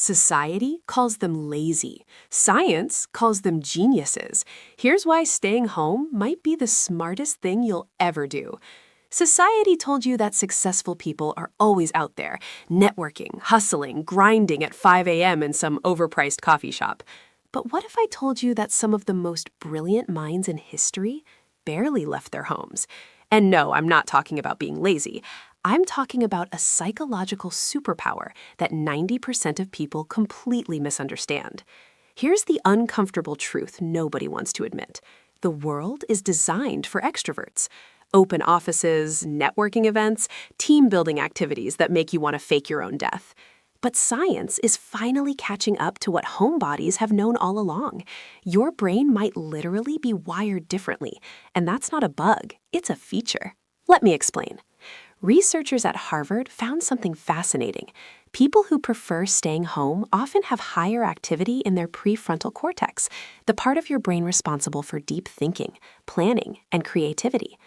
Society calls them lazy. Science calls them geniuses. Here's why staying home might be the smartest thing you'll ever do. Society told you that successful people are always out there, networking, hustling, grinding at 5 a.m. in some overpriced coffee shop. But what if I told you that some of the most brilliant minds in history barely left their homes? And no, I'm not talking about being lazy. I'm talking about a psychological superpower that 90% of people completely misunderstand. Here's the uncomfortable truth nobody wants to admit. The world is designed for extroverts. Open offices, networking events, team-building activities that make you want to fake your own death. But science is finally catching up to what homebodies have known all along. Your brain might literally be wired differently, and that's not a bug, it's a feature. Let me explain. Researchers at Harvard found something fascinating. People who prefer staying home often have higher activity in their prefrontal cortex, the part of your brain responsible for deep thinking, planning, and creativity.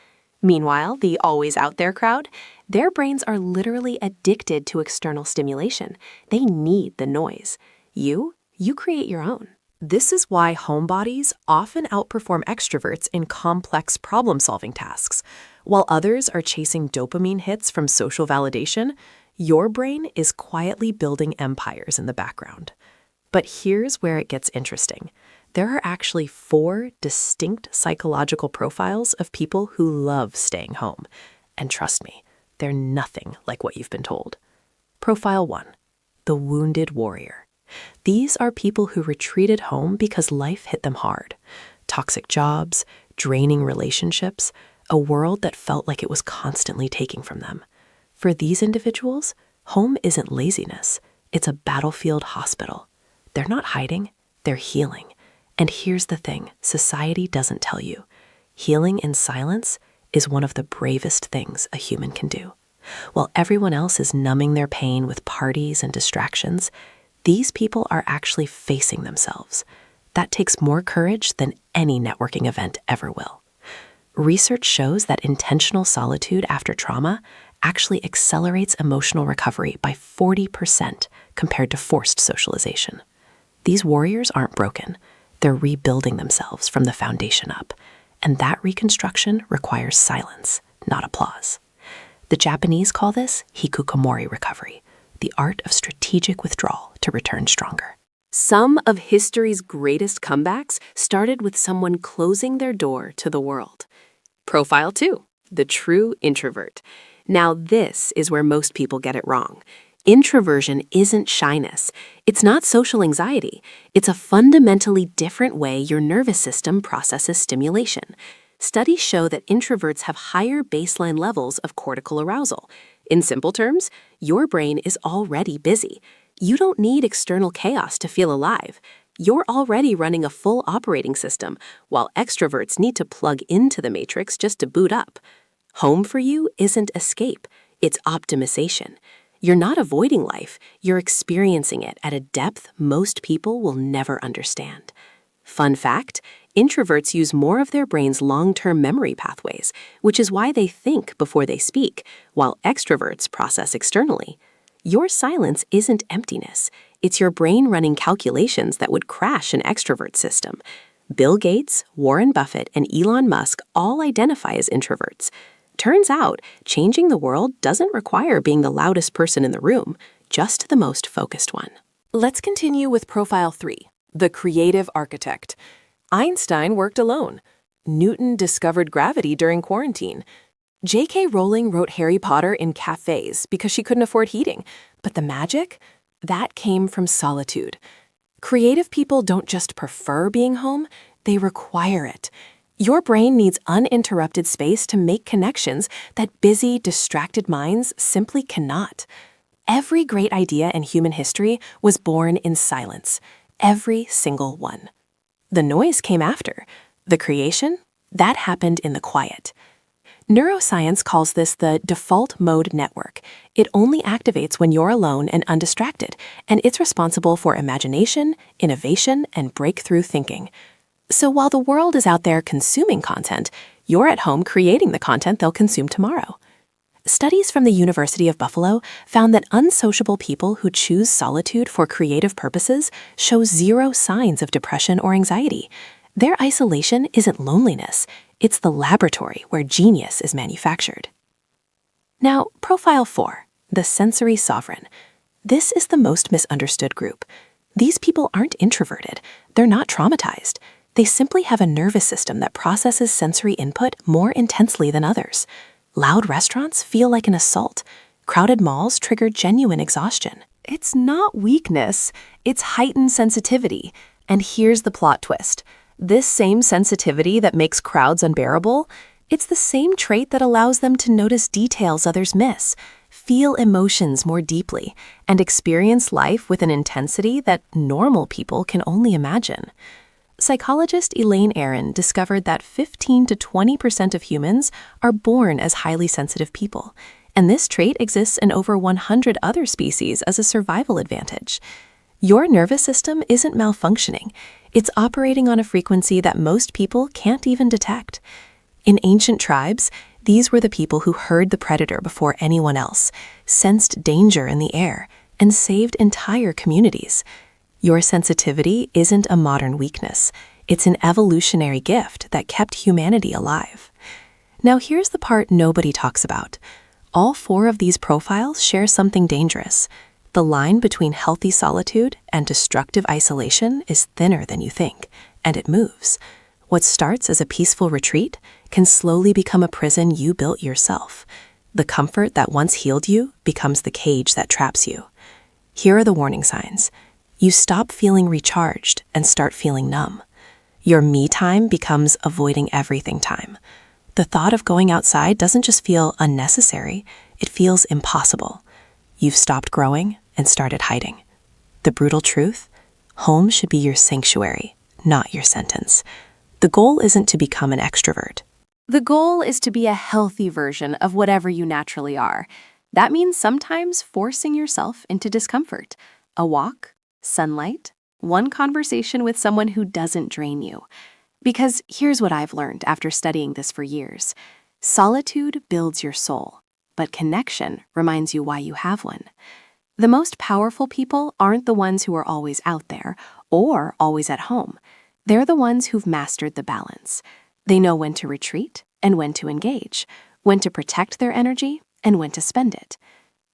Meanwhile, the always out there crowd, their brains are literally addicted to external stimulation. They need the noise. You create your own. This is why homebodies often outperform extroverts in complex problem-solving tasks. While others are chasing dopamine hits from social validation, your brain is quietly building empires in the background. But here's where it gets interesting. There are actually 4 distinct psychological profiles of people who love staying home. And trust me, they're nothing like what you've been told. Profile 1, the wounded warrior. These are people who retreated home because life hit them hard. Toxic jobs, draining relationships, a world that felt like it was constantly taking from them. For these individuals, home isn't laziness. It's a battlefield hospital. They're not hiding, they're healing. And here's the thing society doesn't tell you. Healing in silence is one of the bravest things a human can do. While everyone else is numbing their pain with parties and distractions, these people are actually facing themselves. That takes more courage than any networking event ever will. Research shows that intentional solitude after trauma actually accelerates emotional recovery by 40% compared to forced socialization. These warriors aren't broken. They're rebuilding themselves from the foundation up. And that reconstruction requires silence, not applause. The Japanese call this hikikomori recovery, the art of strategic withdrawal to return stronger. Some of history's greatest comebacks started with someone closing their door to the world. Profile 2, the true introvert. Now this is where most people get it wrong. Introversion isn't shyness. It's not social anxiety. It's a fundamentally different way your nervous system processes stimulation. Studies show that introverts have higher baseline levels of cortical arousal. In simple terms, your brain is already busy. You don't need external chaos to feel alive. You're already running a full operating system, while extroverts need to plug into the matrix just to boot up. Home for you isn't escape, it's optimization. You're not avoiding life, you're experiencing it at a depth most people will never understand. Fun fact, introverts use more of their brain's long-term memory pathways, which is why they think before they speak, while extroverts process externally. Your silence isn't emptiness. It's your brain running calculations that would crash an extrovert system. Bill Gates, Warren Buffett, and Elon Musk all identify as introverts. Turns out, changing the world doesn't require being the loudest person in the room, just the most focused one. Let's continue with Profile 3, the creative architect. Einstein worked alone. Newton discovered gravity during quarantine. J.K. Rowling wrote Harry Potter in cafes because she couldn't afford heating. But the magic? That came from solitude. Creative people don't just prefer being home, they require it. Your brain needs uninterrupted space to make connections that busy, distracted minds simply cannot. Every great idea in human history was born in silence. Every single one. The noise came after. The creation? That happened in the quiet. Neuroscience calls this the default mode network. It only activates when you're alone and undistracted, and it's responsible for imagination, innovation, and breakthrough thinking. So while the world is out there consuming content, you're at home creating the content they'll consume tomorrow. Studies from the University of Buffalo found that unsociable people who choose solitude for creative purposes show zero signs of depression or anxiety. Their isolation isn't loneliness, it's the laboratory where genius is manufactured. Now, Profile 4, the sensory sovereign. This is the most misunderstood group. These people aren't introverted, they're not traumatized. They simply have a nervous system that processes sensory input more intensely than others. Loud restaurants feel like an assault. Crowded malls trigger genuine exhaustion. It's not weakness, it's heightened sensitivity. And here's the plot twist. This same sensitivity that makes crowds unbearable, it's the same trait that allows them to notice details others miss, feel emotions more deeply, and experience life with an intensity that normal people can only imagine. Psychologist Elaine Aron discovered that 15 to 20% of humans are born as highly sensitive people, and this trait exists in over 100 other species as a survival advantage. Your nervous system isn't malfunctioning, it's operating on a frequency that most people can't even detect. In ancient tribes, these were the people who heard the predator before anyone else, sensed danger in the air, and saved entire communities. Your sensitivity isn't a modern weakness. It's an evolutionary gift that kept humanity alive. Now here's the part nobody talks about. All 4 of these profiles share something dangerous. The line between healthy solitude and destructive isolation is thinner than you think, and it moves. What starts as a peaceful retreat can slowly become a prison you built yourself. The comfort that once healed you becomes the cage that traps you. Here are the warning signs. You stop feeling recharged and start feeling numb. Your me time becomes avoiding everything time. The thought of going outside doesn't just feel unnecessary, it feels impossible. You've stopped growing and started hiding. The brutal truth? Home should be your sanctuary, not your sentence. The goal isn't to become an extrovert. The goal is to be a healthy version of whatever you naturally are. That means sometimes forcing yourself into discomfort. A walk, sunlight, one conversation with someone who doesn't drain you. Because here's what I've learned after studying this for years. Solitude builds your soul, but connection reminds you why you have one. The most powerful people aren't the ones who are always out there or always at home. They're the ones who've mastered the balance. They know when to retreat and when to engage, when to protect their energy and when to spend it.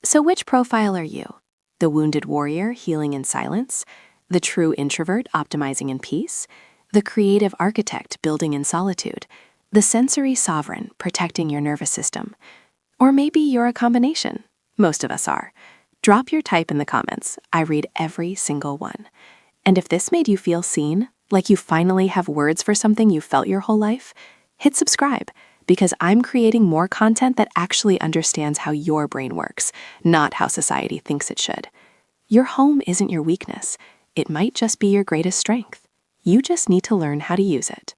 So which profile are you? The wounded warrior healing in silence? The true introvert optimizing in peace? The creative architect building in solitude? The sensory sovereign protecting your nervous system? Or maybe you're a combination. Most of us are. Drop your type in the comments. I read every single one. And if this made you feel seen, like you finally have words for something you felt your whole life, hit subscribe, because I'm creating more content that actually understands how your brain works, not how society thinks it should. Your home isn't your weakness. It might just be your greatest strength. You just need to learn how to use it.